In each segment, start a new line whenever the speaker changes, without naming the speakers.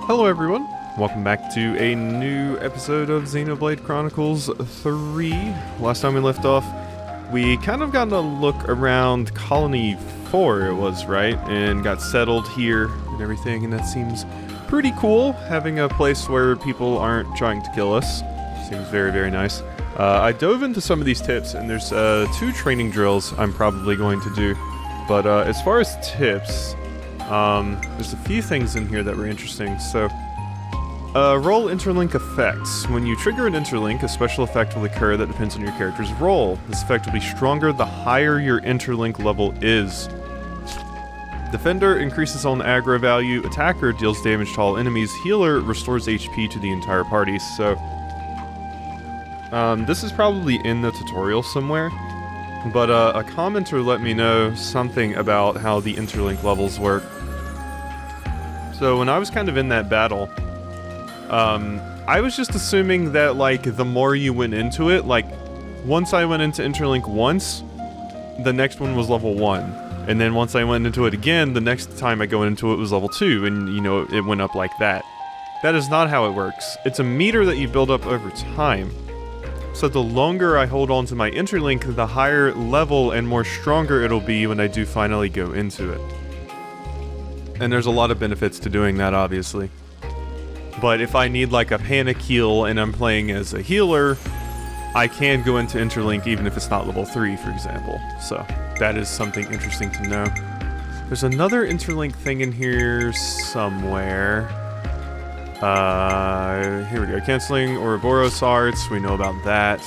Hello everyone, welcome back to a new episode of Xenoblade Chronicles 3. Last time we left off, we kind of got a look around Colony 4 it was, right? And got settled here and everything, and that seems pretty cool, having a place where people aren't trying to kill us. Seems very, very nice. I dove into some of these tips, and there's 2 training drills I'm probably going to do. But as far as tips, there's a few things in here that were interesting. So, roll interlink effects. When you trigger an interlink, a special effect will occur that depends on your character's role. This effect will be stronger the higher your interlink level is. Defender increases on aggro value, attacker deals damage to all enemies, healer restores HP to the entire party. So, this is probably in the tutorial somewhere. But a commenter let me know something about how the interlink levels work. So when I was kind of in that battle, I was just assuming that, like, the more you went into it, like, once I went into interlink once, the next one was level 1. And then once I went into it again, the next time I go into it was level 2, and, you know, it went up like that. That is not how it works. It's a meter that you build up over time. So the longer I hold on to my interlink, the higher level and more stronger it'll be when I do finally go into it. And there's a lot of benefits to doing that, obviously. But if I need like a panic heal and I'm playing as a healer, I can go into interlink even if it's not level 3, for example. So that is something interesting to know. There's another interlink thing in here somewhere. Here we go. Canceling Ouroboros arts. We know about that.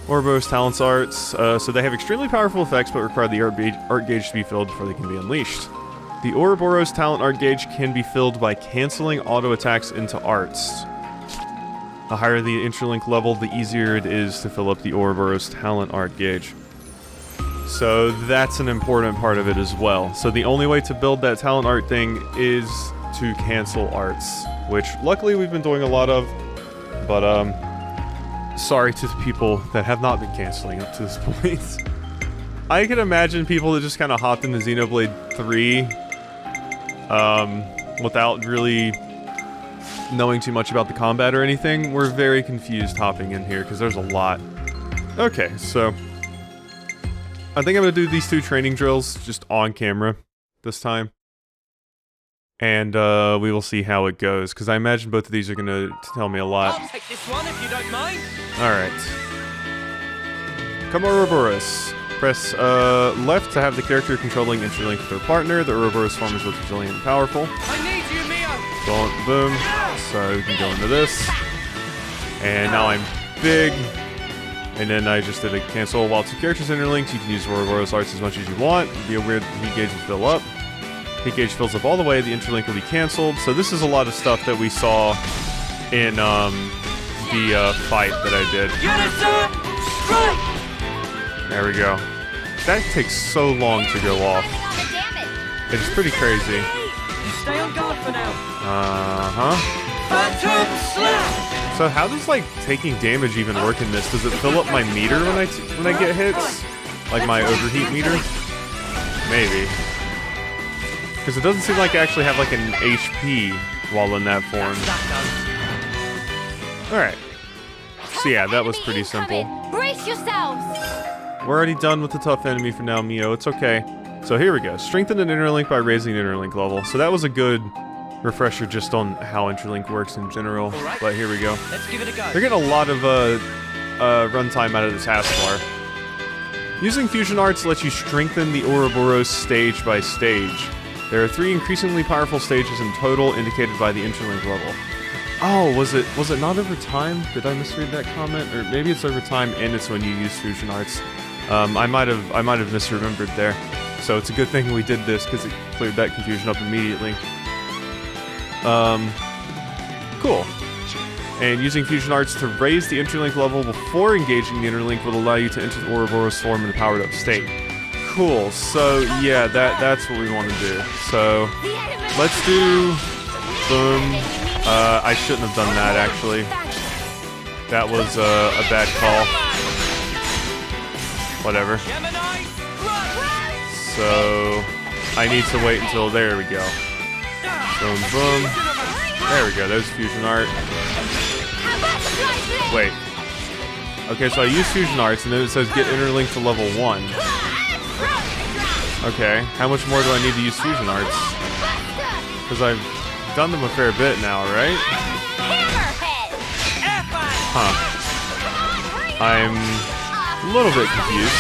Ouroboros talents arts. So they have extremely powerful effects, but require the art gauge to be filled before they can be unleashed. The Ouroboros talent art gauge can be filled by canceling auto attacks into arts. The higher the interlink level, the easier it is to fill up the Ouroboros talent art gauge. So that's an important part of it as well. So the only way to build that talent art thing is to cancel arts, which luckily we've been doing a lot of, but sorry to the people that have not been canceling up to this point. I can imagine people that just kind of hopped into Xenoblade 3 without really knowing too much about the combat or anything. We're very confused hopping in here because there's a lot. Okay, so I think I'm going to do these 2 training drills just on camera this time. And we will see how it goes, because I imagine both of these are going to tell me a lot.
I'll take this one if you don't mind.
Alright. Come Ouroboros. Press left to have the character controlling interlink with their partner. The Ouroboros form is both resilient and powerful.
I need you, Mio.
Boom. So we can go into this. And now I'm big. And then I just did a cancel. While 2 characters interlinked, you can use Ouroboros arts as much as you want. Be aware the heat gauge will fill up. Heat gauge fills up all the way, the interlink will be cancelled. So this is a lot of stuff that we saw in the fight that I did. There we go. That takes so long to go off. It's pretty crazy.
Stay on guard for now. Phantom slap.
So how does, like, taking damage even work in this? Does it fill up my meter when I get hits? Like my overheat meter? Maybe. Because it doesn't seem like I actually have like an HP while in that form. Alright. So yeah, that was pretty simple.
Brace yourselves!
We're already done with the tough enemy for now, Mio. It's okay. So here we go. Strengthen an interlink by raising the interlink level. So that was a good refresher just on how interlink works in general.
Right.
But here we go.
Let's give it a go.
They're getting a lot of runtime out of this taskbar. Using fusion arts lets you strengthen the Ouroboros stage by stage. There are 3 increasingly powerful stages in total, indicated by the interlink level. Oh, was it not over time? Did I misread that comment? Or maybe it's over time and it's when you use fusion arts. I might have misremembered there. So it's a good thing we did this because it cleared that confusion up immediately. Cool. And using fusion arts to raise the interlink level before engaging the interlink will allow you to enter the Ouroboros form in a powered up state. Cool, so yeah, that's what we want to do. So, let's do... Boom. I shouldn't have done that, actually. That was a bad call. Whatever. So, I need to wait until... There we go. Boom, boom. we go. There's fusion art. Wait. Okay, so I use fusion arts, and then it says get interlinked to level 1. Okay, how much more do I need to use fusion arts? Because I've done them a fair bit now, right? Huh. I'm a little bit confused.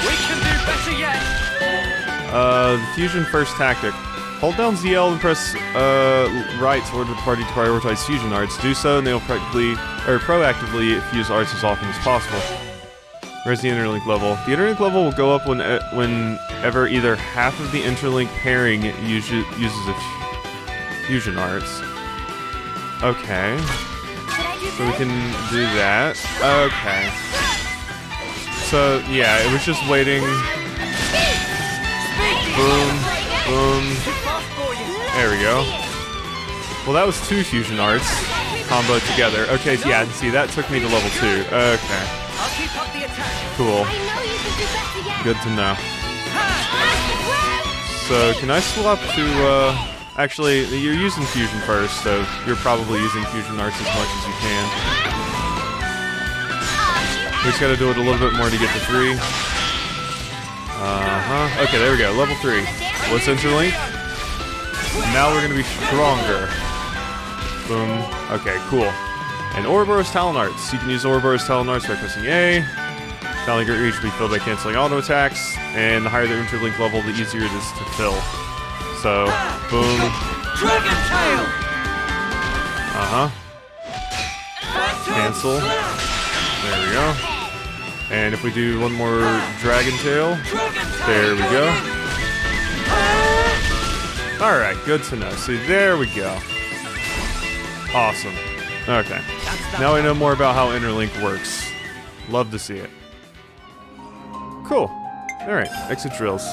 We can do better yet.
The fusion first tactic. Hold down ZL and press right to order the party to prioritize fusion arts. Do so, and they'll proactively fuse arts as often as possible. Where's the interlink level? The interlink level will go up whenever either half of the interlink pairing uses a fusion arts. Okay. So we can do that. Okay. So, yeah, it was just waiting. Boom. Boom. There we go. Well, that was 2 fusion arts combo together. Okay, so yeah, see, that took me to level 2. Okay.
I'll keep up the attack.
Cool. Good to know. So, can I swap to, actually, you're using fusion first, so you're probably using fusion arts as much as you can. We just gotta do it a little bit more to get to 3. Okay, there we go. Level 3. What's interlink? Now we're gonna be stronger. Boom. Okay, cool. And Ouroboros Talon Arts. You can use Ouroboros Talon Arts by pressing A. Talon Gate reach will be filled by canceling auto attacks. And the higher the interlink level, the easier it is to fill. So, boom.
Dragon Tail.
Cancel. There we go. And if we do one more Dragon Tail, there we go. Alright, good to know. See, there we go. Awesome. Okay. Now I know more about how interlink works. Love to see it. Cool. Alright, exit drills.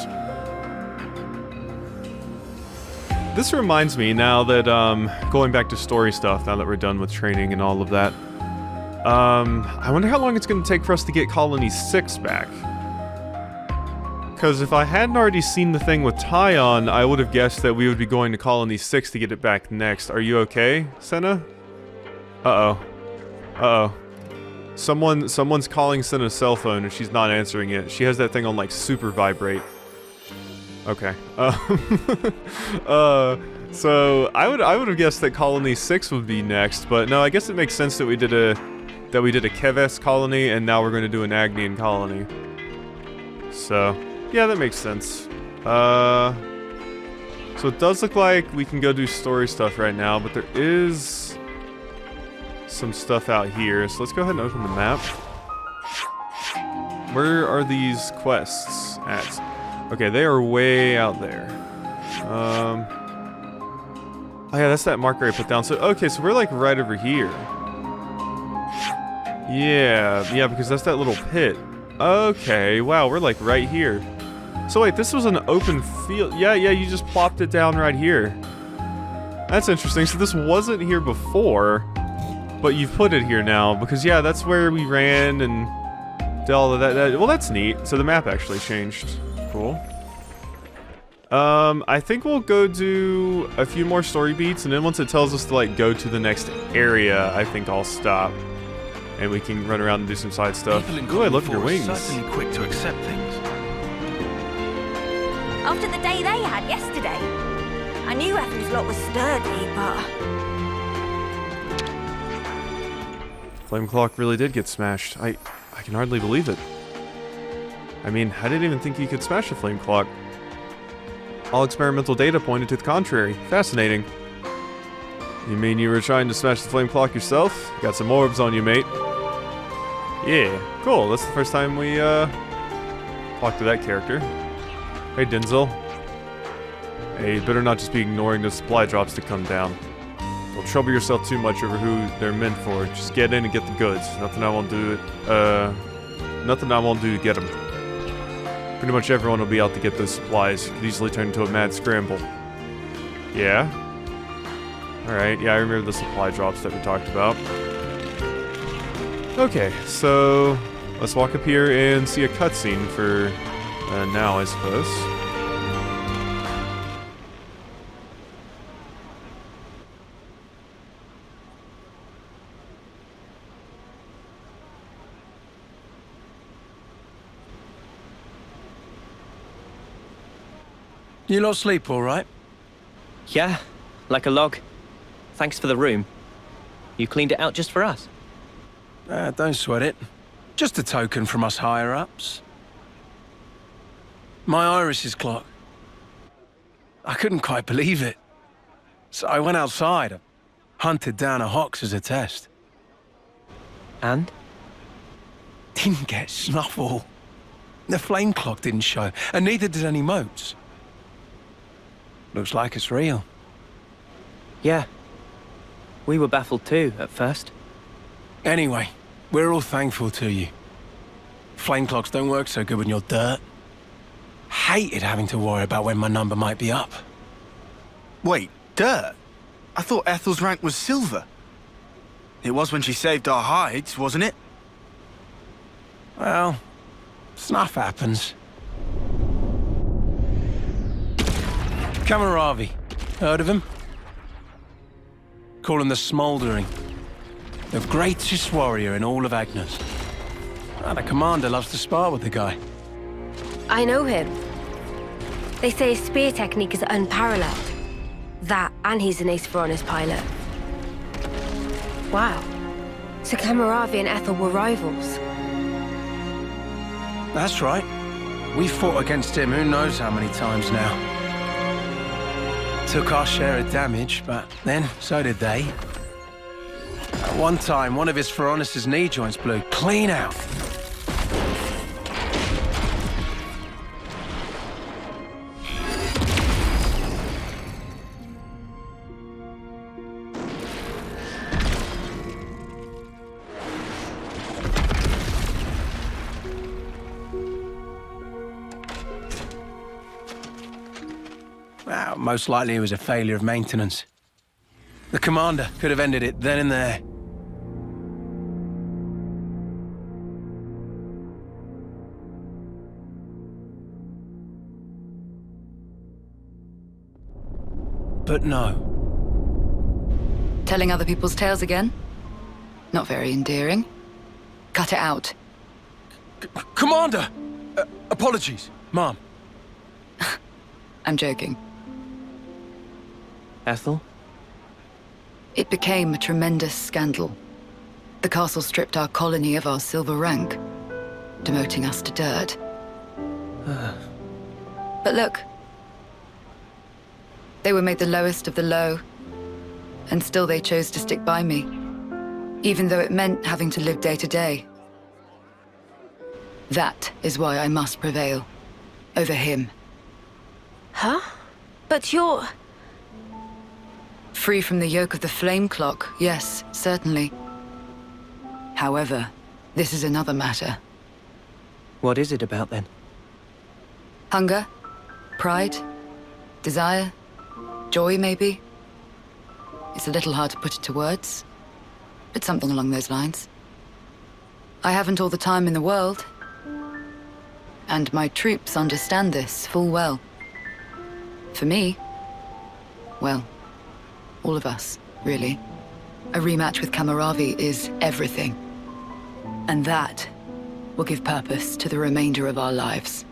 This reminds me now that, going back to story stuff, now that we're done with training and all of that. I wonder how long it's going to take for us to get Colony 6 back. Because if I hadn't already seen the thing with Tyon, I would have guessed that we would be going to Colony 6 to get it back next. Are you okay, Senna? Uh-oh. Uh-oh. Someone's calling Senna's cell phone and she's not answering it. She has that thing on, like, super vibrate. Okay. So I would have guessed that Colony 6 would be next, but no, I guess it makes sense that we did a Keves colony, and now we're going to do an Agnian colony. So, yeah, that makes sense. So it does look like we can go do story stuff right now, but there is some stuff out here. So let's go ahead and open the map. Where are these quests at? Okay, they are way out there. Oh yeah, that's that marker I put down. So, okay, so we're like right over here. Yeah, because that's that little pit. Okay, wow, we're like right here. So wait, this was an open field. Yeah, you just plopped it down right here. That's interesting. So this wasn't here before, but you've put it here now. Because yeah, that's where we ran and did all of that. Well, that's neat. So the map actually changed. Cool. I think we'll go do a few more story beats, and then once it tells us to like go to the next area, I think I'll stop. And we can run around and do some side stuff. Ooh, I love your wings.
Certainly quick to accept things.
After the day they had yesterday, I knew Ethel's lot was sturdy, but
Flame Clock really did get smashed. I can hardly believe it. I mean, I didn't even think you could smash a Flame Clock. All experimental data pointed to the contrary. Fascinating. You mean you were trying to smash the Flame Clock yourself? Got some orbs on you, mate. Yeah, cool. That's the first time we, talked to that character. Hey, Denzel. Hey, you better not just be ignoring the supply drops to come down. Don't trouble yourself too much over who they're meant for. Just get in and get the goods. Nothing I won't do to get them. Pretty much everyone will be out to get those supplies. It could easily turn into a mad scramble. Yeah? Alright, yeah, I remember the supply drops that we talked about. Okay, so let's walk up here and see a cutscene for now, I suppose.
You lot sleep all right?
Yeah, like a log. Thanks for the room. You cleaned it out just for us.
Don't sweat it. Just a token from us higher-ups. My iris's clock. I couldn't quite believe it. So I went outside, hunted down a Hox as a test.
And?
Didn't get snuffle. The flame clock didn't show, and neither did any motes. Looks like it's real.
Yeah. We were baffled too, at first.
Anyway, we're all thankful to you. Flame clocks don't work so good when you're dirt. Hated having to worry about when my number might be up.
Wait, dirt? I thought Ethel's rank was silver. It was when she saved our hides, wasn't it?
Well, stuff happens. Kamaravi, heard of him? Call him the Smouldering. The greatest warrior in all of Agnus. And the commander loves to spar with the guy.
I know him. They say his spear technique is unparalleled. That, and he's an ace for honest pilot. Wow. So Kamaravi and Ethel were rivals.
That's right. We fought against him who knows how many times now. Took our share of damage, but then so did they. At one time, one of his Feronis' knee joints blew clean out. Well, most likely it was a failure of maintenance. The commander could have ended it then and there. But no.
Telling other people's tales again? Not very endearing. Cut it out.
Commander! Apologies, Mom.
I'm joking.
Ethel?
It became a tremendous scandal. The castle stripped our colony of our silver rank, demoting us to dirt. But look. They were made the lowest of the low, and still they chose to stick by me, even though it meant having to live day to day. That is why I must prevail over him.
Huh? But you're...
Free from the yoke of the flame clock, yes, certainly. However, this is another matter.
What is it about then?
Hunger? Pride? Desire? Joy, maybe? It's a little hard to put it to words, but something along those lines. I haven't all the time in the world, and my troops understand this full well. For me, well, all of us, really. A rematch with Kamaravi is everything. And that will give purpose to the remainder of our lives.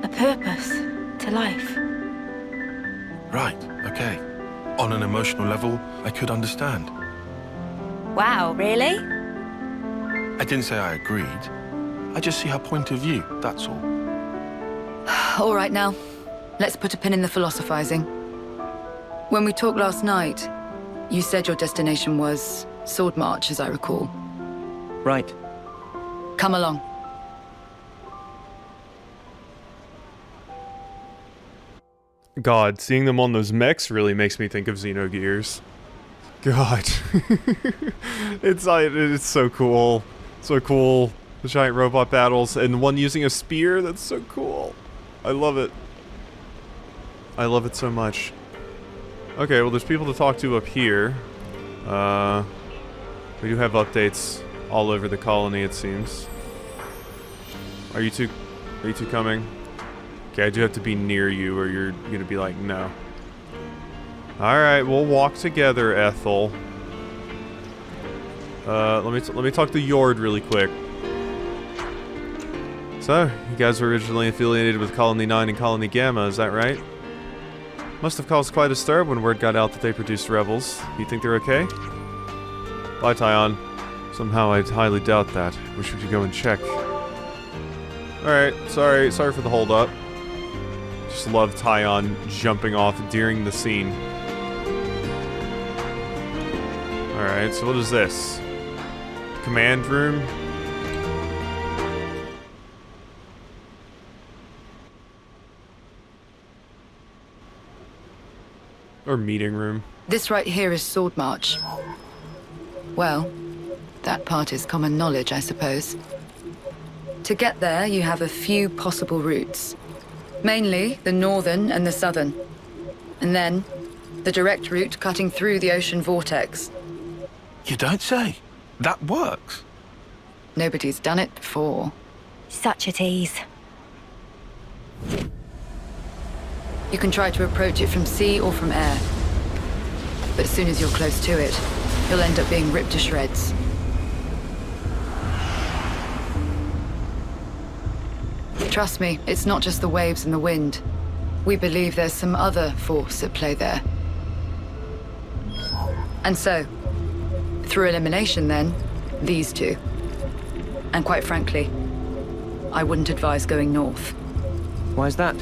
a purpose to life.
Right, okay. On an emotional level, I could understand.
Wow, really?
I didn't say I agreed. I just see her point of view, that's all.
All right now, let's put a pin in the philosophizing. When we talked last night, you said your destination was Sword March, as I recall.
Right.
Come along.
God, seeing them on those mechs really makes me think of Xenogears. God. It's so cool. So cool. The giant robot battles, and one using a spear, that's so cool. I love it. I love it so much. Okay, well there's people to talk to up here. We do have updates all over the colony, it seems. Are you two coming? Okay, I do have to be near you or you're gonna be like, no. Alright, we'll walk together, Ethel. Let me talk to Yord really quick. So, you guys were originally affiliated with Colony 9 and Colony Gamma, is that right? Must have caused quite a stir when word got out that they produced rebels. You think they're okay? Bye, Tyon. Somehow I highly doubt that. Wish we could go and check. Alright, sorry for the hold up. Just love Tyon jumping off during the scene. Alright, so what is this? Command room? Or meeting room?
This right here is Sword March. Well, that part is common knowledge, I suppose. To get there, you have a few possible routes. Mainly the northern and the southern. And then, the direct route cutting through the ocean vortex.
You don't say. That works.
Nobody's done it before.
Such a tease.
You can try to approach it from sea or from air. But as soon as you're close to it, you'll end up being ripped to shreds. Trust me, it's not just the waves and the wind. We believe there's some other force at play there. And so, through elimination then, these two. And quite frankly, I wouldn't advise going north.
Why's that?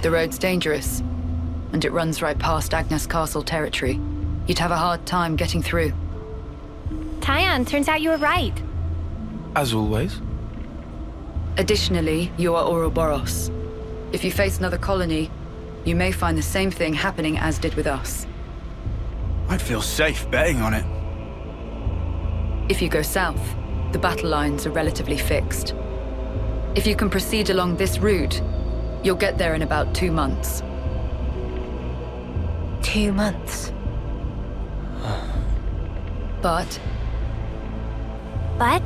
The road's dangerous, and it runs right past Agnus Castle territory. You'd have a hard time getting through.
Tyon, turns out you were right.
As always.
Additionally, you are Ouroboros. If you face another colony, you may find the same thing happening as did with us.
I'd feel safe betting on it.
If you go south, the battle lines are relatively fixed. If you can proceed along this route, you'll get there in about 2 months.
2 months.
But
But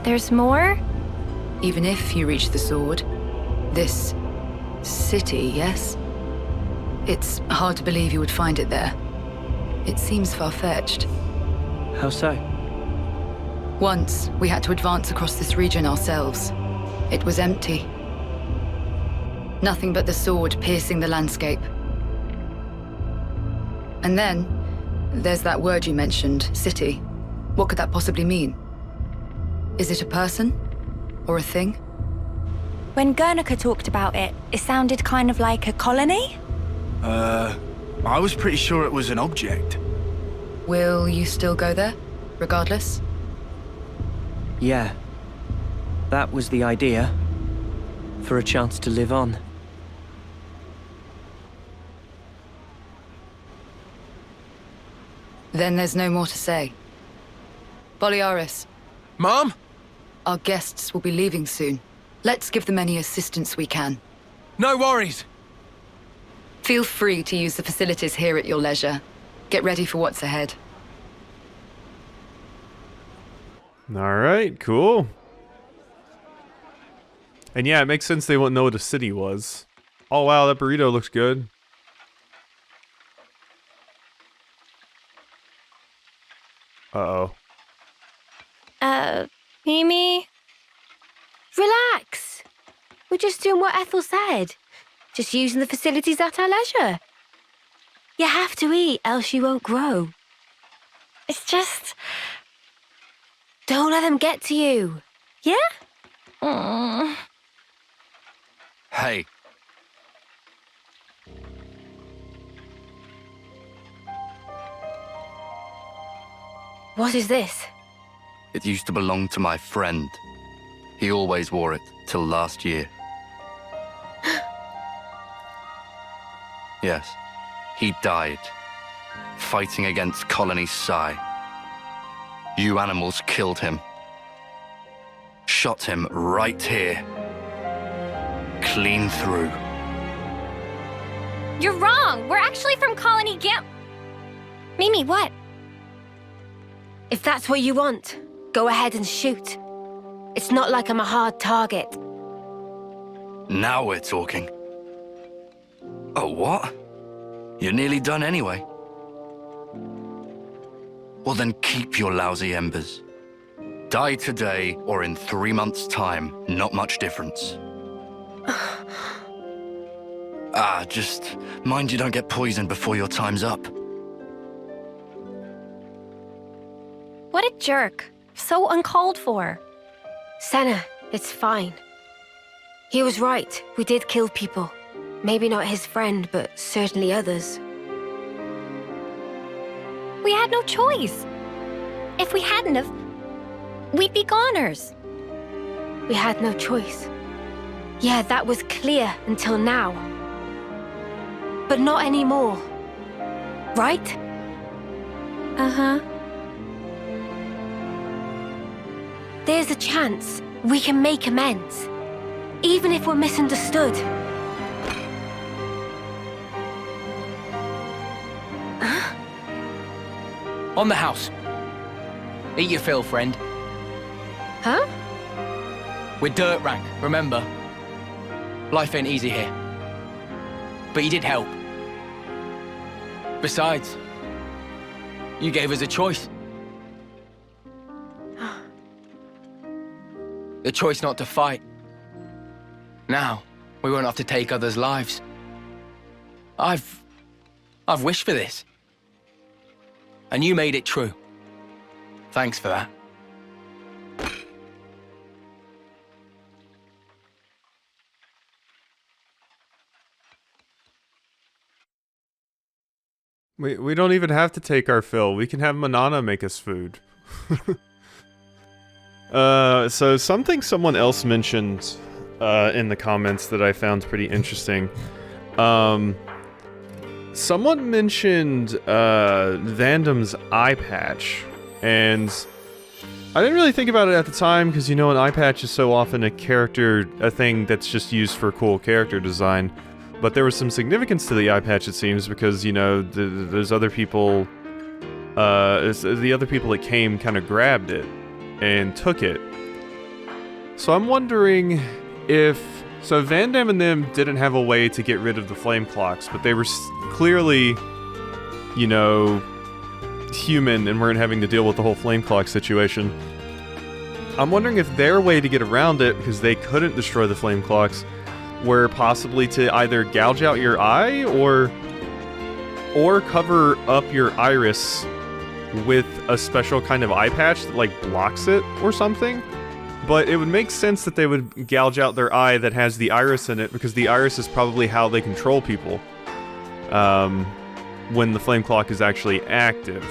there's more?
even if you reach the sword, this city, yes? It's hard to believe you would find it there. It seems far-fetched.
How so?
Once, we had to advance across this region ourselves. It was empty. Nothing but the sword piercing the landscape. And then, there's that word you mentioned, city. What could that possibly mean? Is it a person? Or a thing?
When Guernica talked about it, it sounded kind of like a colony?
I was pretty sure it was an object.
Will you still go there, regardless?
Yeah. That was the idea. For a chance to live on.
Then there's no more to say. Boliaris,
Mom?
our guests will be leaving soon. Let's give them any assistance we can.
No worries.
Feel free to use the facilities here at your leisure. Get ready for what's ahead.
Alright, cool. And yeah, it makes sense they wouldn't know what a city was. Oh wow, that burrito looks good. Uh-oh.
Mimi? Relax. We're just doing what Ethel said. Just using the facilities at our leisure. You have to eat, else you won't grow. It's just... don't let them get to you. Yeah?
Hey.
What is this?
It used to belong to my friend. He always wore it till last year. Yes, he died, fighting against Colony Psi. You animals killed him. Shot him right here. Clean through.
You're wrong. We're actually from Colony Gam... Mimi, what?
If that's what you want, go ahead and shoot. It's not like I'm a hard target.
Now we're talking. Oh, what? You're nearly done Well then keep your lousy embers. Die today or in 3 months' time, not much difference. Just mind you don't get poisoned before your time's up.
What a jerk. So uncalled for. Senna, it's fine. He was right. We did kill people. Maybe not his friend, but certainly others.
We had no choice. If we hadn't have, we'd be goners.
We had no choice. Yeah, that was clear until now. But not anymore. Right?
Uh-huh.
There's a chance we can make amends. Even if we're misunderstood.
On the house. Eat your fill, friend.
Huh?
We're dirt rank, remember? Life ain't easy here. But you did help. Besides, you gave us a choice. The choice not to fight. Now, we won't have to take others' lives. I've wished for this. And you made it true. Thanks for that.
We don't even have to take our fill. We can have Manana make us food. So something someone else mentioned in the comments that I found pretty interesting. Someone mentioned Vandam's eye patch, and I didn't really think about it at the time because, you know, an eye patch is so often a thing that's just used for cool character design. But there was some significance to the eye patch, it seems, because, you know, there's other people, the other people that came kind of grabbed it and took it. So I'm wondering if... So Vandam and them didn't have a way to get rid of the flame clocks, but they were clearly, you know, human and weren't having to deal with the whole flame clock situation. I'm wondering if their way to get around it, because they couldn't destroy the flame clocks, were possibly to either gouge out your eye or cover up your iris with a special kind of eye patch that, like, blocks it or something. But it would make sense that they would gouge out their eye that has the iris in it, because the iris is probably how they control people when the flame clock is actually active.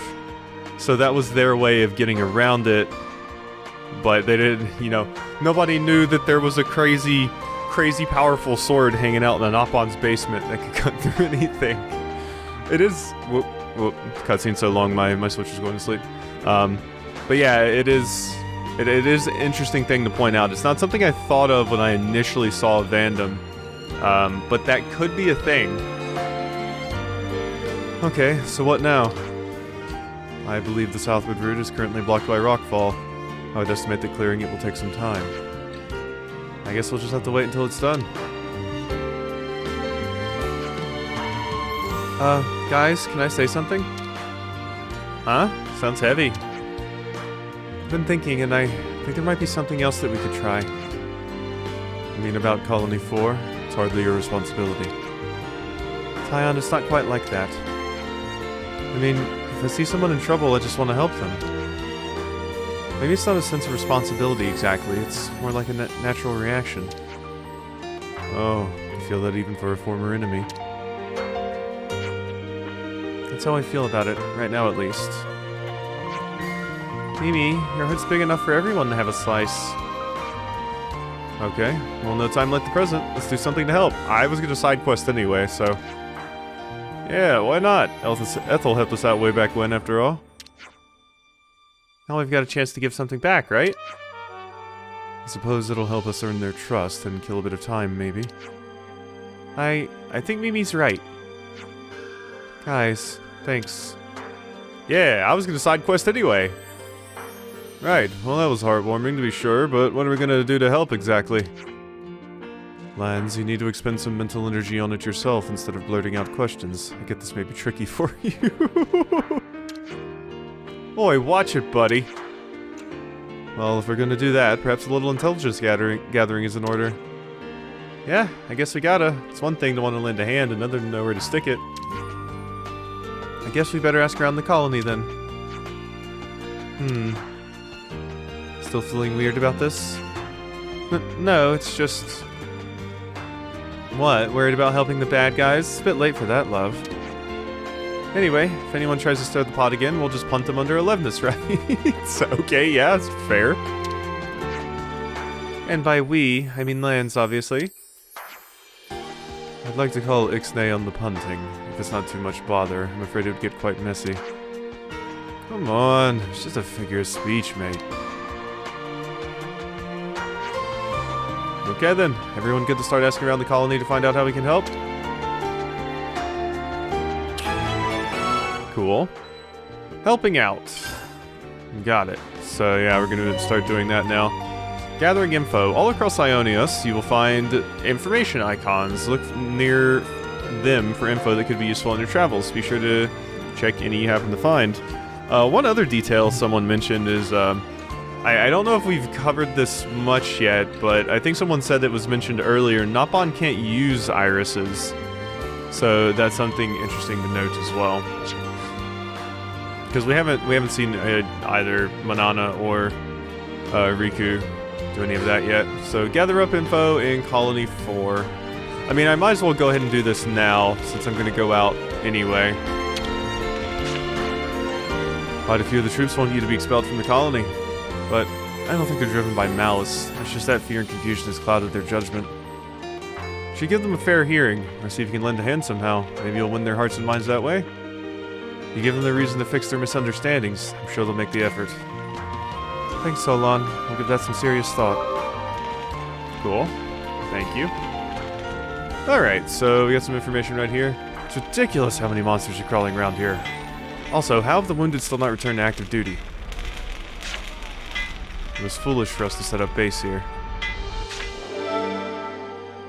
So that was their way of getting around it, but they didn't, you know, nobody knew that there was a crazy powerful sword hanging out in an Oppon's basement that could cut through anything. It is... Whoop, cutscene so long, my Switch is going to sleep. But yeah, it is an interesting thing to point out. It's not something I thought of when I initially saw Vandam, but that could be a thing. Okay, so what now? I believe the southward route is currently blocked by rockfall. I would estimate that clearing it will take some time. I guess we'll just have to wait until it's done. Guys, can I say something? Huh? Sounds heavy. I've been thinking, and I think there might be something else that we could try. I mean, about Colony 4, it's hardly your responsibility. Tyon, it's not quite like that. I mean, if I see someone in trouble, I just want to help them. Maybe it's not a sense of responsibility exactly, it's more like a natural reaction. Oh, I feel that even for a former enemy. That's how I feel about it, right now at least. Mimi, your heart's big enough for everyone to have a slice. Okay, well, no time like the present. Let's do something to help. I was gonna side quest anyway, so... Yeah, why not? Ethel helped us out way back when, after all. Now we've got a chance to give something back, right? I suppose it'll help us earn their trust and kill a bit of time, maybe. I think Mimi's right. Guys, thanks. Yeah, I was gonna side quest anyway. Right, well that was heartwarming to be sure, but what are we gonna do to help exactly? Lance, you need to expend some mental energy on it yourself instead of blurting out questions. I get this may be tricky for you. Oi, watch it, buddy. Well, if we're gonna do that, perhaps a little intelligence gathering is in order. Yeah, I guess we gotta. It's one thing to want to lend a hand, another to know where to stick it. I guess we better ask around the colony then. Still feeling weird about this? No, it's just... What? Worried about helping the bad guys? It's a bit late for that, love. Anyway, if anyone tries to stir the pot again, we'll just punt them under 11th, right? So, okay, yeah, it's fair. And by we, I mean Lance, obviously. I'd like to call Ixnay on the punting, if it's not too much bother. I'm afraid it would get quite messy. Come on, it's just a figure of speech, mate. Okay then, everyone good to start asking around the colony to find out how we can help? Cool. Helping out. Got it. So yeah, we're gonna start doing that now. Gathering info. All across Ionios, you will find information icons. Look near them for info that could be useful on your travels. Be sure to check any you happen to find. One other detail someone mentioned is, I don't know if we've covered this much yet, but I think someone said that was mentioned earlier, Nopon can't use irises. So that's something interesting to note as well. Because we haven't seen either Manana or Riku do any of that yet. So gather up info in Colony 4. I mean, I might as well go ahead and do this now, since I'm going to go out anyway. Quite a few of the troops want you to be expelled from the colony, but I don't think they're driven by malice. It's just that fear and confusion has clouded their judgment. You should give them a fair hearing, or see if you can lend a hand somehow. Maybe you'll win their hearts and minds that way. You give them the reason to fix their misunderstandings. I'm sure they'll make the effort. Thanks, Solon. We'll give that some serious thought. Cool. Thank you. Alright, so we got some information right here. It's ridiculous how many monsters are crawling around here. Also, how have the wounded still not returned to active duty? It was foolish for us to set up base here.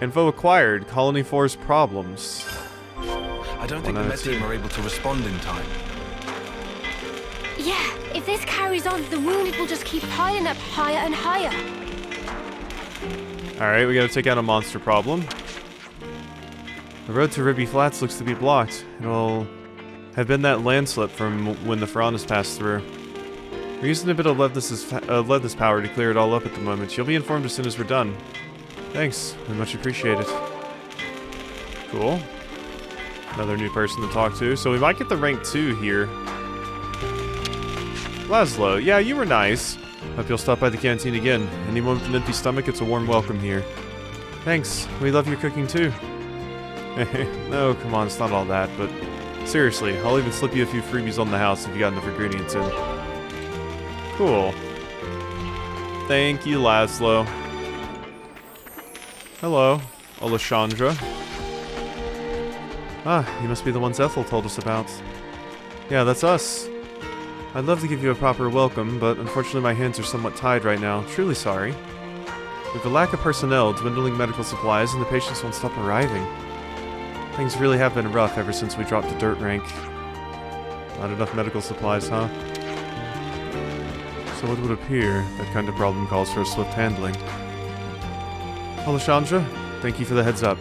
Info acquired. Colony 4's problems.
I don't think the med team are able to respond in time.
Yeah, if this carries on, the wounded will just keep piling up higher and higher.
Alright, we gotta take out a monster problem. The road to Ribby Flats looks to be blocked. It'll have been that landslip from when the Piranhas passed through. We're using a bit of Leadness power to clear it all up at the moment. You'll be informed as soon as we're done. Thanks, we much appreciate it. Cool. Another new person to talk to. So we might get the rank 2 here. Laszlo, yeah, you were nice. Hope you'll stop by the canteen again. Anyone with an empty stomach, it's a warm welcome here. Thanks, we love your cooking too. No, come on, it's not all that, but seriously, I'll even slip you a few freebies on the house if you got enough ingredients in. Cool. Thank you, Laszlo. Hello, Alessandra. Ah, you must be the ones Ethel told us about. Yeah, that's us. I'd love to give you a proper welcome, but unfortunately my hands are somewhat tied right now. Truly sorry. With the lack of personnel, dwindling medical supplies, and the patients won't stop arriving. Things really have been rough ever since we dropped to dirt rank. Not enough medical supplies, huh? So it would appear that kind of problem calls for a swift handling. Alessandra, thank you for the heads up.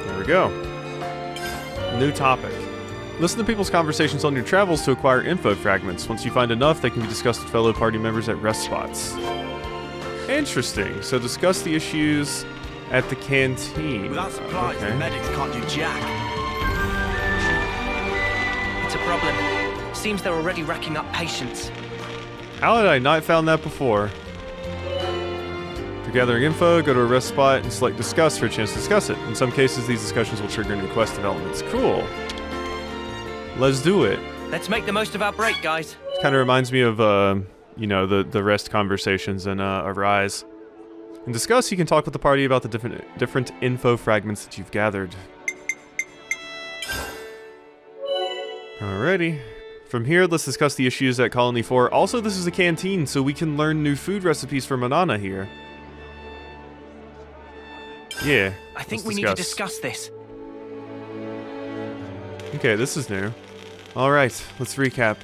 There we go. New topic. Listen to people's conversations on your travels to acquire info fragments. Once you find enough, they can be discussed with fellow party members at rest spots. Interesting. So discuss the issues at the canteen.
Without supplies, the medics can't do jack.
It's a problem. Seems they're already racking up patients.
How had I not found that before? For gathering info, go to a rest spot and select discuss for a chance to discuss it. In some cases, these discussions will trigger new quest developments. Cool. Let's do it.
Let's make the most of our break, guys.
It kind of reminds me of, you know, the rest conversations in Arise. In Discuss, you can talk with the party about the different info fragments that you've gathered. Alrighty. From here, let's discuss the issues at Colony 4. Also, this is a canteen, so we can learn new food recipes for Manana here. Yeah,
I think we need to discuss this.
Okay, this is new. Alright, let's recap.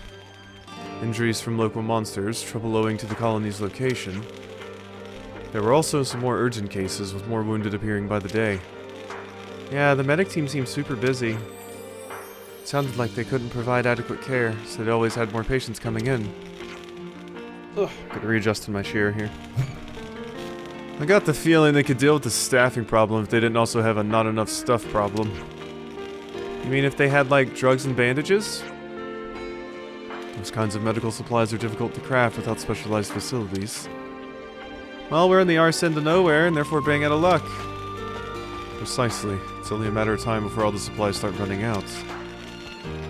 Injuries from local monsters, trouble owing to the colony's location. There were also some more urgent cases, with more wounded appearing by the day. Yeah, the medic team seemed super busy. It sounded like they couldn't provide adequate care, so they always had more patients coming in. Ugh, gotta readjust in my chair here. I got the feeling they could deal with the staffing problem if they didn't also have a not enough stuff problem. You mean if they had, like, drugs and bandages? Those kinds of medical supplies are difficult to craft without specialized facilities. Well, we're in the arse end of nowhere, and therefore bang out of luck. Precisely. It's only a matter of time before all the supplies start running out.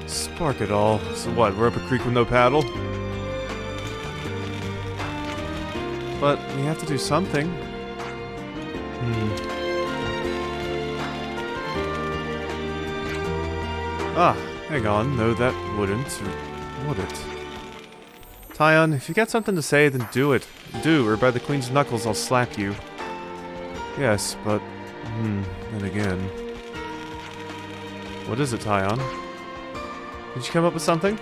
Spark it all. So what, we're up a creek with no paddle? But we have to do something. Ah, hang on. No, that wouldn't. Or would it? Tyon, if you got something to say, then do it. Do, or by the Queen's knuckles, I'll slap you. Yes, but... then again... What is it, Tyon? Did you come up with something?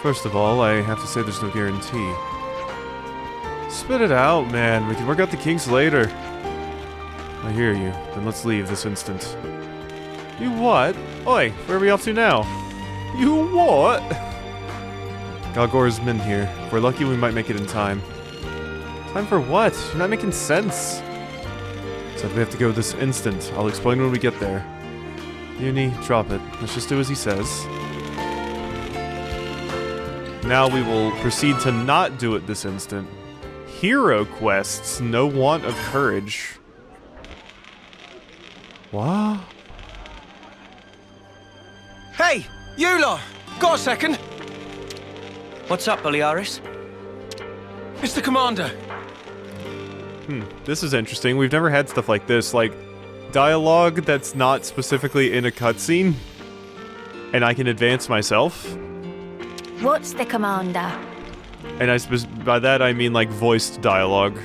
First of all, I have to say there's no guarantee. Spit it out, man. We can work out the kinks later. I hear you. Then let's leave this instant. You what? Oi, where are we off to now? You what? Galgor's men here. If we're lucky, we might make it in time. Time for what? You're not making sense. Said we have to go this instant. I'll explain when we get there. Uni, drop it. Let's just do as he says. Now we will proceed to not do it this instant. Hero quests, no want of courage. What?
Hey, you lot! Got a second?
What's up, Balearis?
Mr. Commander!
This is interesting. We've never had stuff like this, like dialogue that's not specifically in a cutscene, and I can advance myself.
What's the commander?
And I suppose by that I mean like voiced dialogue.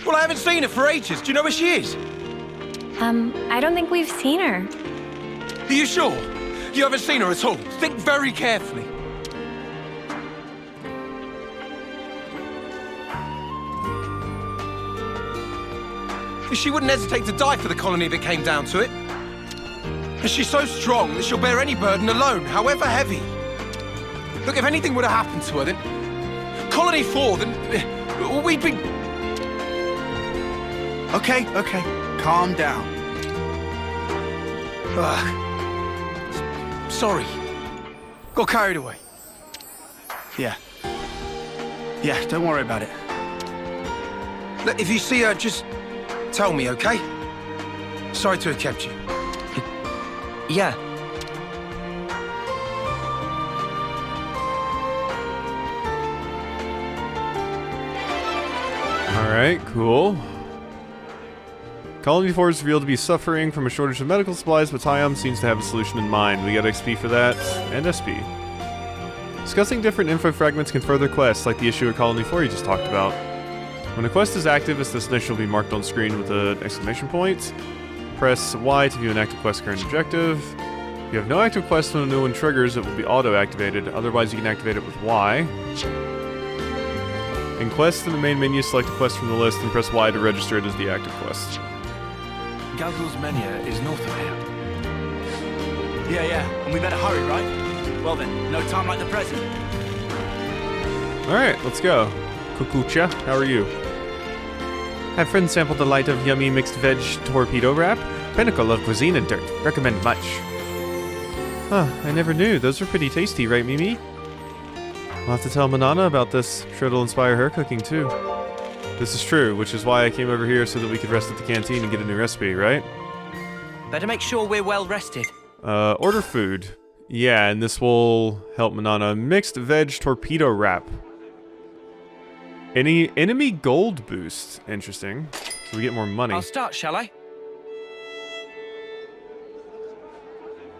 Well, I haven't seen her for ages. Do you know where she is?
I don't think we've seen her.
Are you sure? You haven't seen her at all? Think very carefully. She wouldn't hesitate to die for the colony if it came down to it. And she's so strong that she'll bear any burden alone, however heavy. Look, if anything would have happened to her, then... Colony 4, then... we'd be...
Okay. Calm down.
Sorry. Got carried away.
Yeah, don't worry about it.
Look, if you see her, just... tell me, okay? Sorry to have kept you.
Yeah.
Alright, cool. Colony 4 is revealed to be suffering from a shortage of medical supplies, but Tyon seems to have a solution in mind. We get XP for that, and SP. Discussing different info fragments can further quests, like the issue at Colony 4 you just talked about. When a quest is active, its destination will be marked on screen with an exclamation point. Press Y to view an active quest current objective. If you have no active quest when a new one triggers, it will be auto-activated. Otherwise, you can activate it with Y. In quests in the main menu, select a quest from the list and press Y to register it as the active quest.
Galgul's Menia is north of here.
Yeah, and we better hurry, right? Well then, no time like the present.
Alright, let's go. Kukucha, how are you? Have friends sampled the light of yummy mixed veg torpedo wrap? Pinnacle of cuisine and dirt. Recommend much. Huh, I never knew. Those were pretty tasty, right, Mimi? I'll have to tell Manana about this. Sure it'll inspire her cooking, too. This is true, which is why I came over here so that we could rest at the canteen and get a new recipe, right?
Better make sure we're well rested.
Order food. Yeah, and this will help Manana. Mixed veg torpedo wrap. Any enemy gold boost. Interesting. So we get more money.
I'll start, shall I?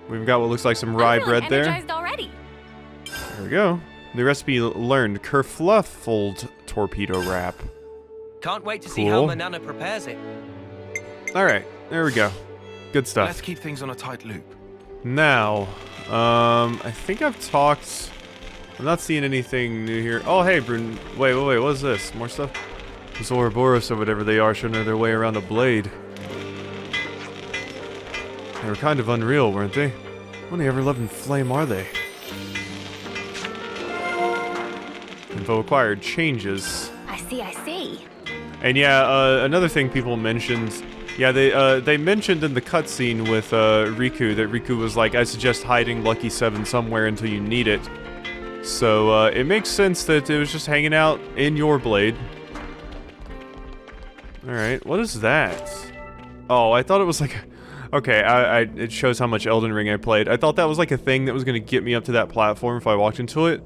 We've got what looks like some rye bread there.
Already.
There we go. The recipe learned. Kerfluffled torpedo wrap.
Can't wait to see how Manana prepares it.
Alright, there we go. Good stuff.
Let's keep things on a tight loop.
Now, I think I've talked I'm not seeing anything new here. Oh, hey, Brun. Wait, what is this? More stuff? Those Ouroboros or whatever they are should know their way around a blade. They were kind of unreal, weren't they? What in the ever-loving flame are they? Info acquired changes.
I see.
And yeah, another thing people mentioned. Yeah, they mentioned in the cutscene with Riku that Riku was like, I suggest hiding Lucky 7 somewhere until you need it. So it makes sense that it was just hanging out in your blade. Alright, what is that? Oh, I thought it was like... Okay, it shows how much Elden Ring I played. I thought that was like a thing that was going to get me up to that platform if I walked into it.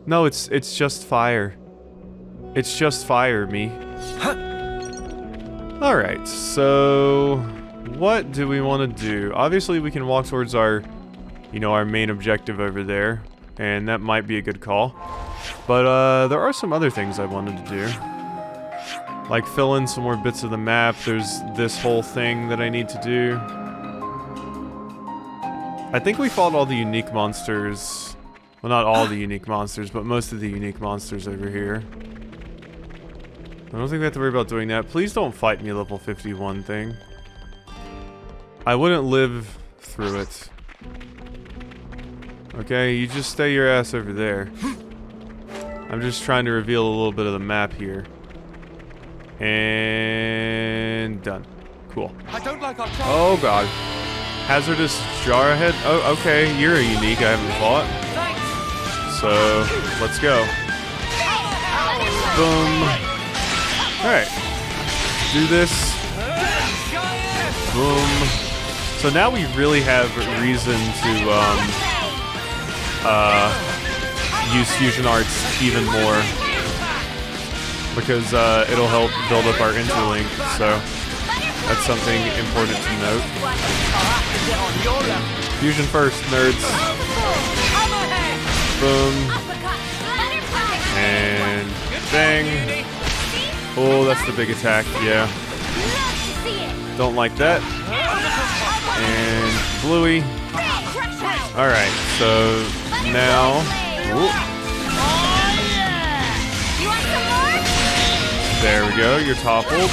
No, it's just fire. It's just fire, me. Alright, so... What do we want to do? Obviously, we can walk towards our... You know, our main objective over there. And that might be a good call. But, there are some other things I wanted to do. Like, fill in some more bits of the map. There's this whole thing that I need to do. I think we fought all the unique monsters. Well, not all the unique monsters, but most of the unique monsters over here. I don't think we have to worry about doing that. Please don't fight me, level 51 thing. I wouldn't live through it. Okay, you just stay your ass over there. I'm just trying to reveal a little bit of the map here. And done. Cool.
I don't like our
oh god. Hazardous jar ahead? Oh, okay. You're a unique I haven't fought. So, let's go. Boom. Alright. Do this. Boom. So now we really have reason to, use fusion arts even more. Because, it'll help build up our interlink, so that's something important to note. Fusion first, nerds. Boom. And bang. Oh, that's the big attack, yeah. Don't like that. And bluey. Alright, so now... There we go, you're toppled.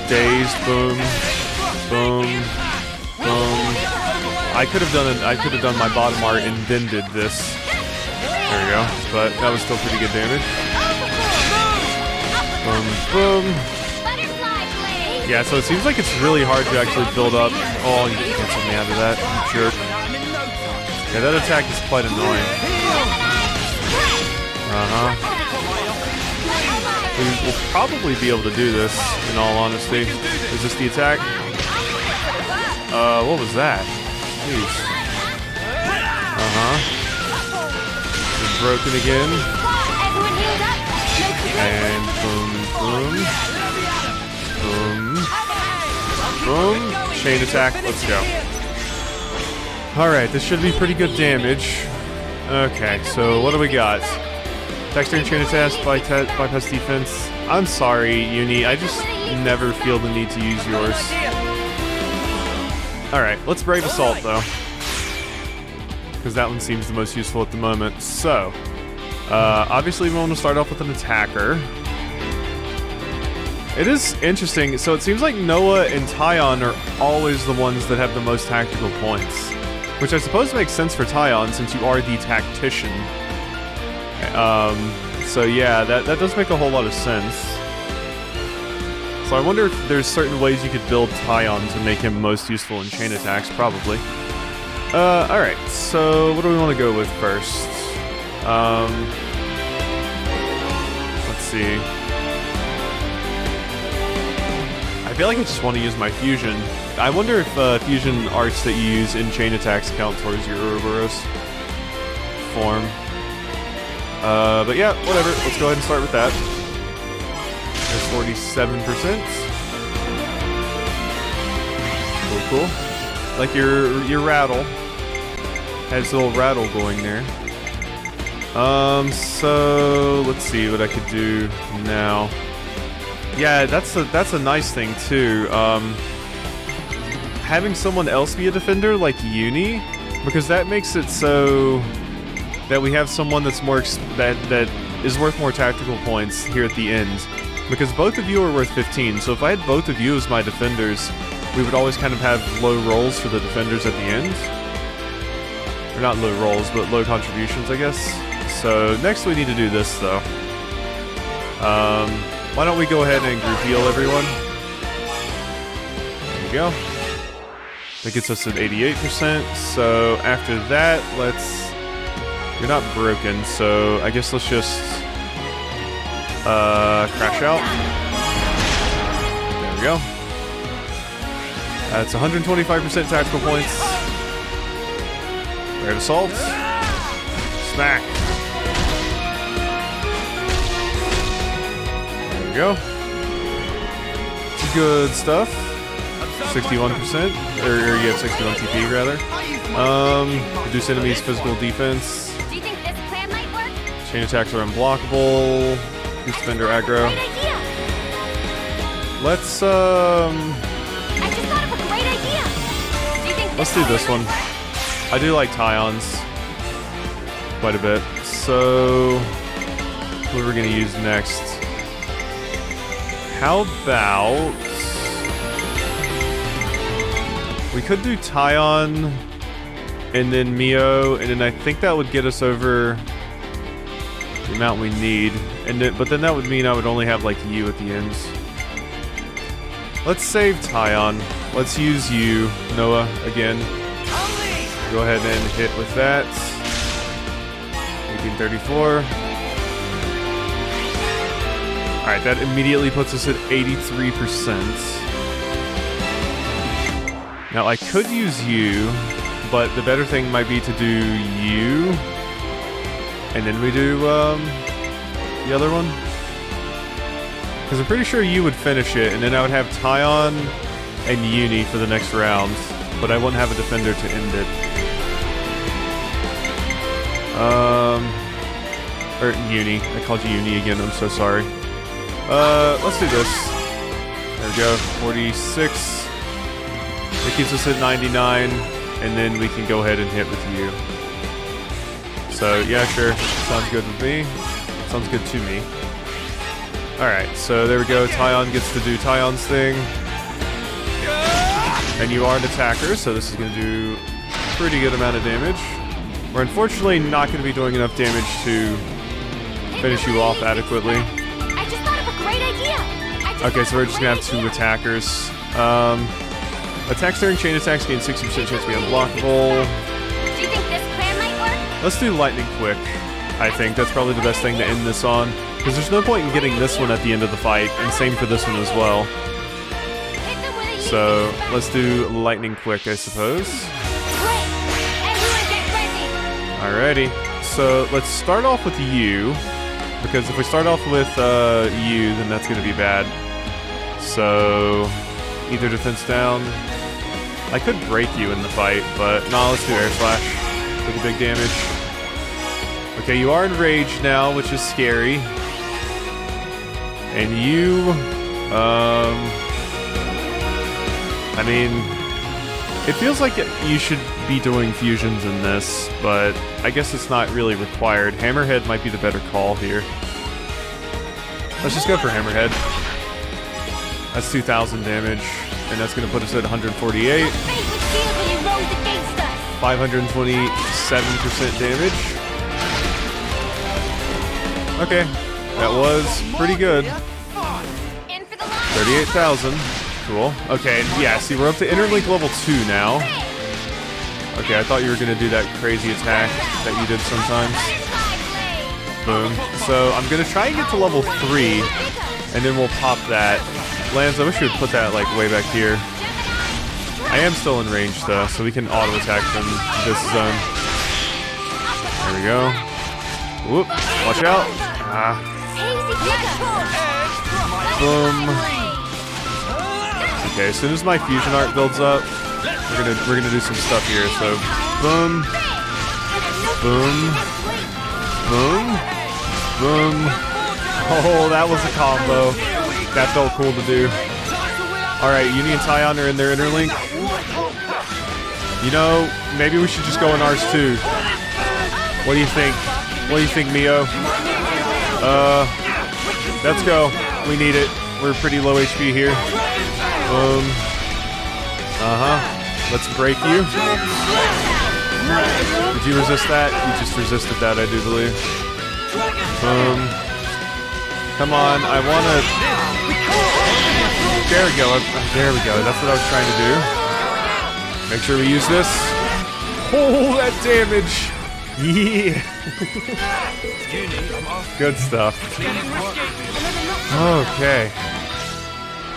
Daze, boom. Boom. Boom. I could have done my bottom art and then did this. There we go. But that was still pretty good damage. Boom, boom. Yeah, so it seems like it's really hard to actually build up. Oh, you canceled me out of that, you jerk. Yeah, that attack is quite annoying. We'll probably be able to do this, in all honesty. Is this the attack? What was that? Jeez. It's broken again. And boom, boom. Boom. Chain attack, let's go. Alright, this should be pretty good damage. Okay, so what do we got? Texture and chain attack, bypass defense. I'm sorry, Uni, I just never feel the need to use yours. Alright, let's Brave Assault, though. Because that one seems the most useful at the moment. So, obviously we want to start off with an attacker. It is interesting, so it seems like Noah and Tyon are always the ones that have the most tactical points. Which I suppose makes sense for Tyon, since you are the tactician. So yeah, that does make a whole lot of sense. So I wonder if there's certain ways you could build Tyon to make him most useful in chain attacks, probably. Alright, so what do we want to go with first? Let's see. I feel like I just want to use my fusion. I wonder if fusion arts that you use in chain attacks count towards your Ouroboros form. But yeah, whatever. Let's go ahead and start with that. There's 47%. Cool. Like your rattle. Has a little rattle going there. So let's see what I could do now. Yeah, that's a nice thing too. Having someone else be a defender like Uni, because that makes it so that we have someone that's more that is worth more tactical points here at the end, because both of you are worth 15. So if I had both of you as my defenders, we would always kind of have low rolls for the defenders at the end. Or not low rolls, but low contributions, I guess. So next we need to do this, though. Why don't we go ahead and group heal everyone? There we go. That gets us at 88%. So after that, let's... You're not broken, so I guess let's just... crash out. There we go. That's 125% tactical points. Red assault. Smack. There we go. Good stuff. 61%. Or you have 61 TP rather. Reduce enemies' physical defense.
Do you think this plan might work?
Chain attacks are unblockable. Boost defender aggro.
Great idea.
Let's
I just thought of a great idea. Do you think
let's do this one. I do like Tyons quite a bit. So what are we gonna use next? How about we could do Tyon and then Mio, and then I think that would get us over the amount we need. And then, but then that would mean I would only have like you at the ends. Let's save Tyon. Let's use you, Noah, again. Go ahead and hit with that. 1834. Alright, that immediately puts us at 83%. Now I could use you, but the better thing might be to do you. And then we do the other one. Because I'm pretty sure you would finish it, and then I would have Tyon and Uni for the next round. But I wouldn't have a defender to end it. Or Uni. I called you Uni again, I'm so sorry. Let's do this. There we go, 46. It keeps us at 99, and then we can go ahead and hit with you. So, yeah, sure. Sounds good with me. Sounds good to me. Alright, so there we go. Tyon gets to do Tyon's thing. And you are an attacker, so this is going to do a pretty good amount of damage. We're unfortunately not going to be doing enough damage to finish you off adequately.
I just thought of a great idea.
Okay, so we're just going to have two attackers. Attacks during chain attacks gain 60% chance to be unblockable.
Do you think this plan might work?
Let's do lightning quick. I think that's probably the best thing to end this on. Because there's no point in getting this one at the end of the fight, and same for this one as well. So, let's do lightning quick, I suppose.
Great. Everyone get ready.
Alrighty. So, let's start off with you. Because if we start off with you, then that's going to be bad. So, either defense down. I could break you in the fight, but no, let's do air slash for the big damage. Okay, you are enraged now, which is scary. And you, I mean, it feels like you should be doing fusions in this, but I guess it's not really required. Hammerhead might be the better call here. Let's just go for Hammerhead. That's 2,000 damage, and that's going to put us at 148. 527% damage. Okay, that was pretty good. 38,000. Cool. Okay, yeah, see, we're up to Interlink level 2 now. Okay, I thought you were going to do that crazy attack that you did sometimes. Boom. So, I'm going to try and get to level 3, and then we'll pop that. Lance, I wish you would put that, like, way back here. I am still in range, though, so we can auto-attack from this zone. There we go. Whoop. Watch out. Ah. Boom. Okay, as soon as my fusion art builds up, we're gonna do some stuff here. So, boom, boom, boom, boom. Oh, that was a combo. That felt cool to do. All right, Uni and Tyon are in their interlink. You know, maybe we should just go in ours too. What do you think? What do you think, Mio? Let's go. We need it. We're pretty low HP here. Let's break you. Did you resist that? You just resisted that, I do believe. Come on, I wanna... There we go. There we go. That's what I was trying to do. Make sure we use this. Oh, that damage. Yeah. Good stuff. Okay.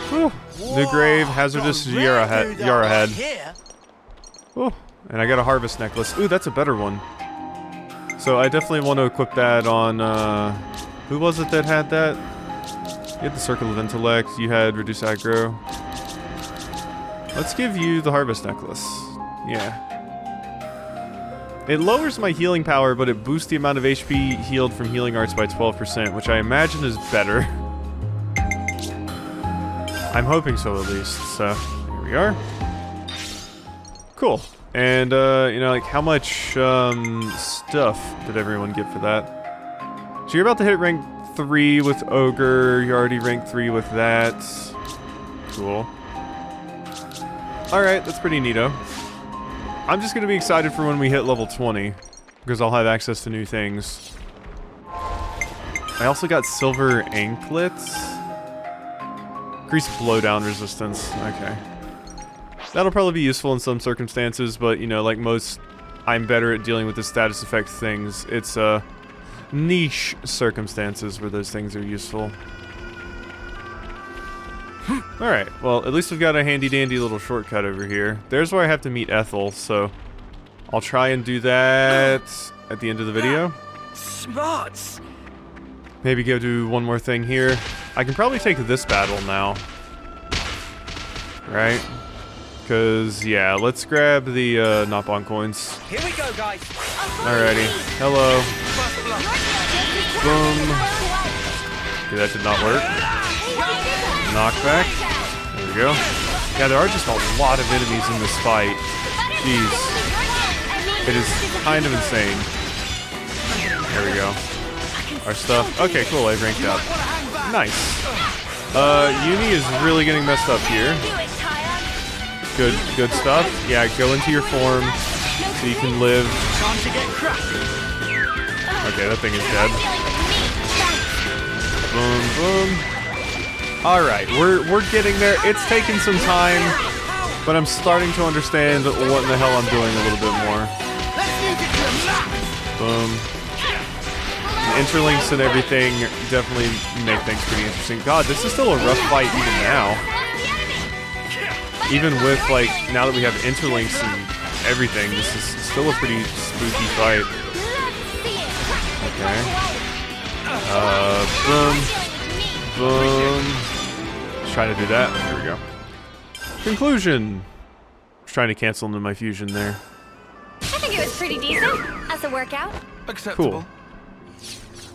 Whew. New grave, hazardous Yara head. Ooh, and I got a harvest necklace. Ooh, that's a better one. So I definitely want to equip that on, who was it that had that? You had the Circle of Intellect, you had Reduce Aggro. Let's give you the harvest necklace. Yeah. It lowers my healing power, but it boosts the amount of HP healed from healing arts by 12%, which I imagine is better. I'm hoping so, at least. So, here we are. Cool. And, you know, like, how much, stuff did everyone get for that? So you're about to hit rank 3 with Ogre. You're already rank 3 with that. Cool. Alright, that's pretty neato. I'm just gonna be excited for when we hit level 20, because I'll have access to new things. I also got silver anklets. Increased blowdown resistance. Okay. That'll probably be useful in some circumstances, but, you know, like most, I'm better at dealing with the status effect things. It's, niche circumstances where those things are useful. Alright, well, at least we've got a handy-dandy little shortcut over here. There's where I have to meet Ethel, so I'll try and do that at the end of the video.
Smarts!
Maybe go do one more thing here. I can probably take this battle now. Right? Because, yeah, let's grab the Nopon coins.
Here we go, guys.
Alrighty. Hello. Boom. Okay, that did not work. Knockback. There we go. Yeah, there are just a lot of enemies in this fight. Jeez. It is kind of insane. There we go. Our stuff. Okay, cool. I ranked up. Nice. Uni is really getting messed up here. Good stuff. Yeah, go into your form so you can live. Okay, that thing is dead. Boom, boom. Alright, we're getting there. It's taking some time, but I'm starting to understand what in the hell I'm doing a little bit more. Boom. The interlinks and everything definitely make things pretty interesting. God, this is still a rough fight even now. Even with, like, now that we have interlinks and everything, this is still a pretty spooky fight. Okay. Boom. Boom. Let's try to do that. There we go. Conclusion. Just trying to cancel into my fusion there.
I think it was pretty decent as a workout.
Acceptable.
Cool.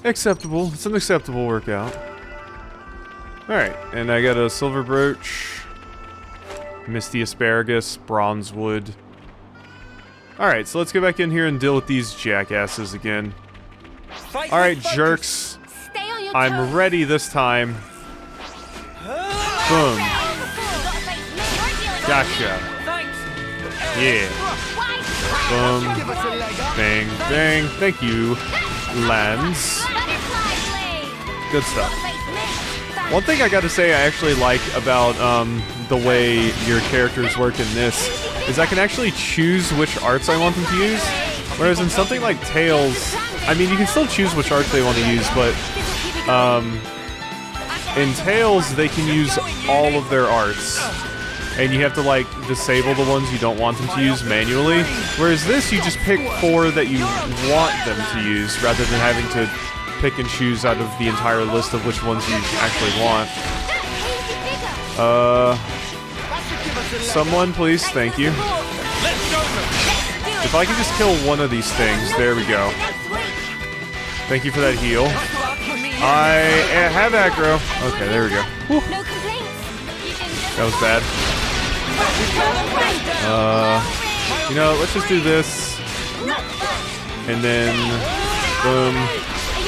Acceptable. It's an acceptable workout. Alright, and I got a silver brooch. Misty Asparagus, Bronze Wood. Alright, so let's go back in here and deal with these jackasses again. Alright, jerks. I'm ready this time. Boom. Gotcha. Yeah. Boom. Bang, bang. Thank you, Lance. Good stuff. One thing I gotta say I actually like about the way your characters work in this is I can actually choose which arts I want them to use. Whereas in something like Tales, I mean, you can still choose which arts they want to use, but in Tales, they can use all of their arts. And you have to, like, disable the ones you don't want them to use manually. Whereas this, you just pick 4 that you want them to use, rather than having to pick and choose out of the entire list of which ones you actually want. Someone, please. Thank you. If I could just kill one of these things. There we go. Thank you for that heal. I have aggro. Okay, there we go. Whew. That was bad. You know, let's just do this. And then, boom,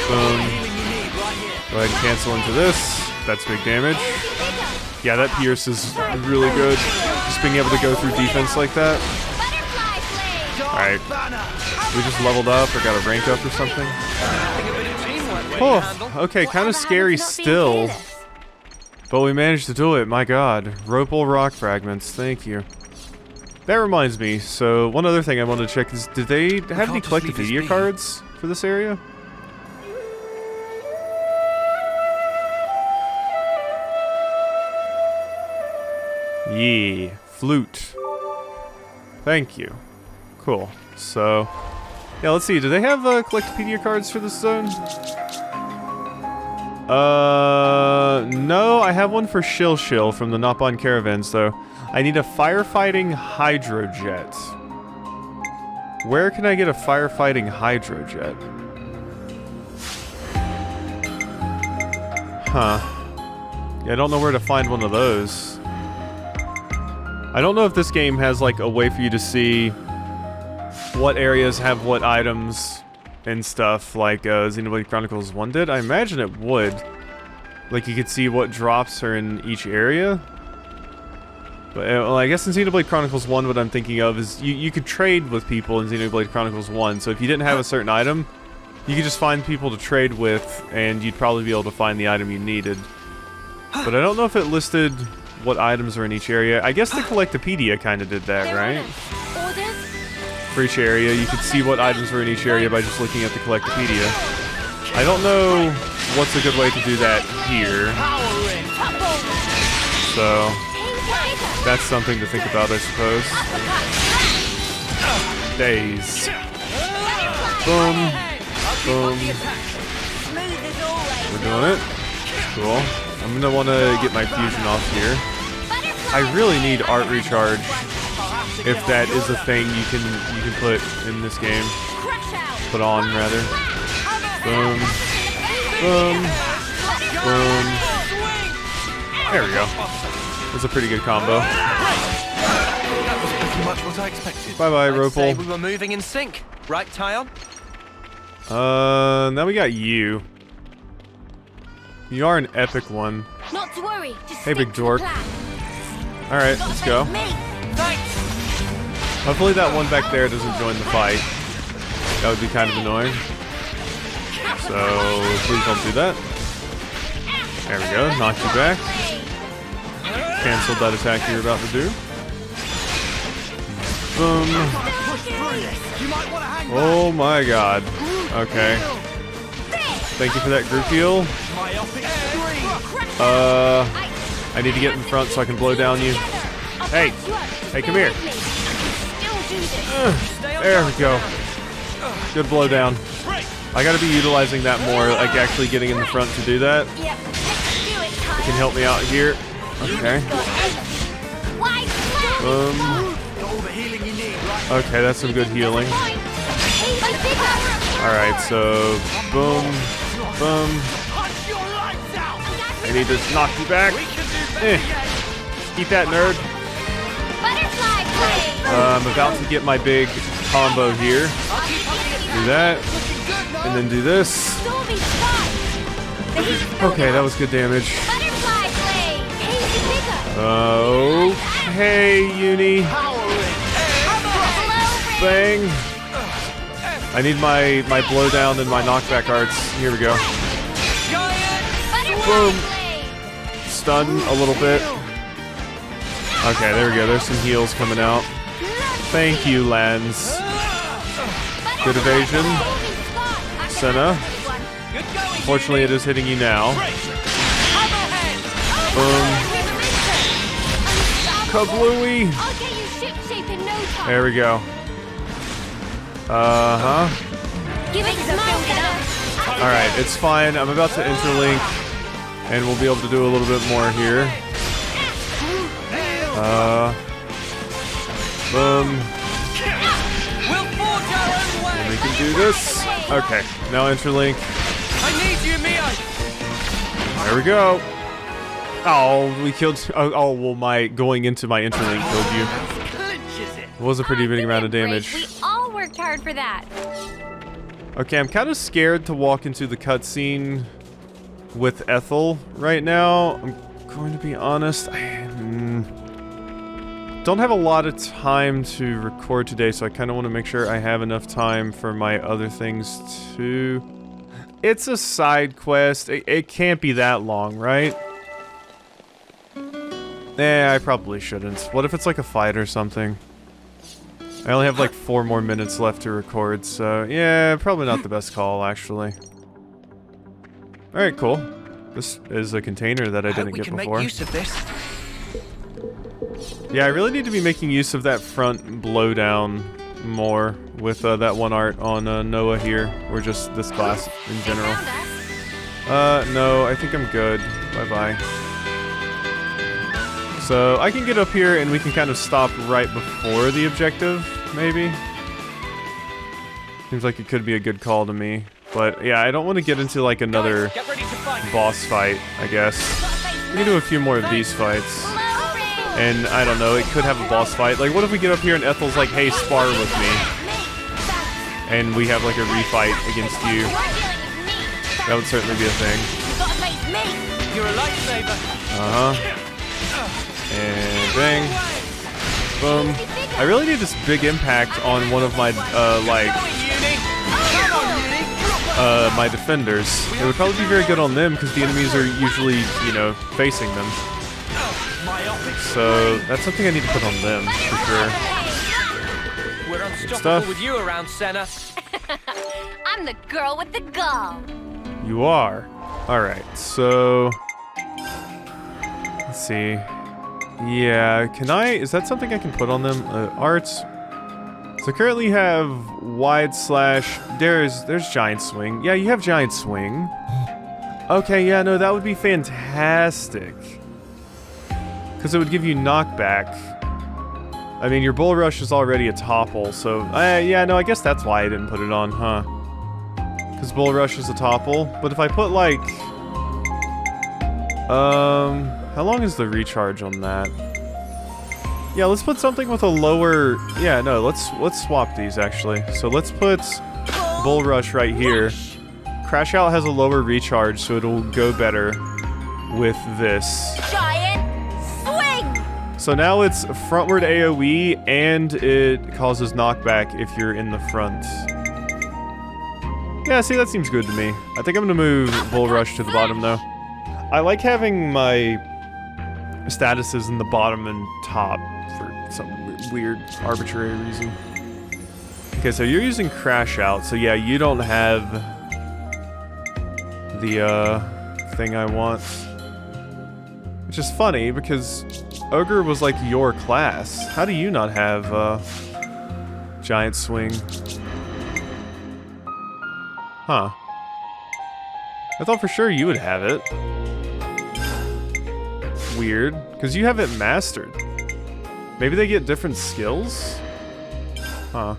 boom. Go ahead and cancel into this. That's big damage. Yeah, that pierce is really good. Just being able to go through defense like that. Alright. We just leveled up or got a rank up or something. Oh, okay, kind of scary still. But we managed to do it, my god. Ropal rock fragments, thank you. That reminds me, so one other thing I wanted to check is, did they have any Collectopedia cards for this area? Yeah, flute. Thank you. Cool. So, yeah, let's see. Do they have Collectopedia cards for this zone? No, I have one for Shill Shill from the Nopon Caravans, though. I need a firefighting hydrojet. Where can I get a firefighting hydrojet? Huh. Yeah, I don't know where to find one of those. I don't know if this game has, like, a way for you to see what areas have what items and stuff, like Xenoblade Chronicles 1 did. I imagine it would. Like, you could see what drops are in each area. But, well, I guess in Xenoblade Chronicles 1, what I'm thinking of is you could trade with people in Xenoblade Chronicles 1. So if you didn't have a certain item, you could just find people to trade with, and you'd probably be able to find the item you needed. But I don't know if it listed what items are in each area. I guess the Collectopedia kind of did that, right? For each area, you could see what items were in each area by just looking at the Collectopedia. I don't know what's a good way to do that here. So, that's something to think about, I suppose. Days. Boom. Boom. We're doing it. Cool. I'm gonna want to get my fusion off here. I really need art recharge, if that is a thing you can put in this game. Put on, rather. Boom. Boom. Boom. There we go. That's a pretty good combo.
That was pretty much what I expected.
Bye-bye, Ropal.
We were moving in sync, right, Tyon?
Now we got you. You are an epic one.
Not to worry. Just
Hey, big dork. Alright, let's go. Hopefully that one back there doesn't join the fight. That would be kind of annoying. So, please don't do that. There we go, knocked you back. Canceled that attack you were about to do. Boom. Oh my god. Okay. Thank you for that group heal. I need to get in front so I can blow down you. Hey! Hey, come here. There we go. Good blow down. I gotta be utilizing that more, like actually getting in the front to do that. You can help me out here. Okay. Okay, that's some good healing. Alright, so boom, boom. I need to knock you back. Eat that, nerd. I'm about to get my big combo here. Do that, and then do this. Okay, that was good damage. Okay, Uni. Bang. I need my blowdown and my knockback arts. Here we go. Boom. Stun a little bit. Okay, there we go. There's some heals coming out. Thank you, Lance. Good evasion. Senna. Fortunately, it is hitting you now. Boom. Kablooey. There we go. Alright, it's fine. I'm about to interlink, and we'll be able to do a little bit more here. Boom. And we can do this. Okay, now interlink.
I need you, Mio.
There we go. Oh, we killed. Oh, well, my going into my interlink killed you. It was a pretty big amount of damage.
We all worked hard for that.
Okay, I'm kind of scared to walk into the cutscene with Ethel right now. I'm going to be honest. I don't have a lot of time to record today, so I kind of want to make sure I have enough time for my other things too. It's a side quest. It can't be that long, right? I probably shouldn't. What if it's like a fight or something? I only have like 4 more minutes left to record, so yeah, probably not the best call, actually. Alright, cool. This is a container that I didn't get before.
Make use of this.
Yeah, I really need to be making use of that front blowdown more with that one art on Noah here, or just this class in general. No, I think I'm good. Bye-bye. So, I can get up here and we can kind of stop right before the objective, maybe? Seems like it could be a good call to me. But, yeah, I don't want to get into, like, another boss fight, I guess. We can do a few more of these fights. And, I don't know, it could have a boss fight. Like, what if we get up here and Ethel's like, hey, spar with me? And we have, like, a refight against you. That would certainly be a thing.
You're a lifesaver.
Uh-huh. And bang. Boom. I really need this big impact on one of my, my defenders. It would probably be very good on them because the enemies are usually, you know, facing them. So that's something I need to put on them for sure.
We're unstoppable with you around, Senna.
I'm the girl with the gall.
You are. Alright, so... Let's see. Yeah, can I... Is that something I can put on them? Arts. So currently you have wide slash... There's giant swing. Yeah, you have giant swing. Okay, yeah, no, that would be fantastic. Because it would give you knockback. I mean, your bull rush is already a topple, so... yeah, no, I guess that's why I didn't put it on, huh? Because bull rush is a topple. But if I put, like... How long is the recharge on that? Yeah, let's put something with a lower... Yeah, no, let's swap these, actually. So let's put bull rush right here. Crash Out has a lower recharge, so it'll go better with this. So now it's frontward AoE, and it causes knockback if you're in the front. Yeah, see, that seems good to me. I think I'm gonna move Bull Rush to the bottom, though. I like having my statuses in the bottom and top for some weird, arbitrary reason. Okay, so you're using Crash Out, so yeah, you don't have the, thing I want. Which is funny, because Ogre was like your class. How do you not have giant swing? Huh. I thought for sure you would have it. Weird, because you have it mastered. Maybe they get different skills? Huh.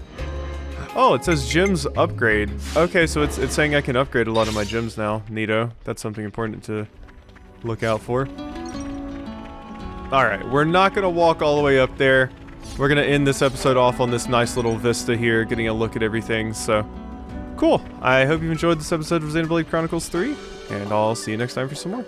Oh, it says gems upgrade. Okay, so it's saying I can upgrade a lot of my gems now. Neato. That's something important to look out for. Alright, we're not gonna walk all the way up there. We're gonna end this episode off on this nice little vista here, getting a look at everything, so... Cool. I hope you enjoyed this episode of Xenoblade Chronicles 3, and I'll see you next time for some more.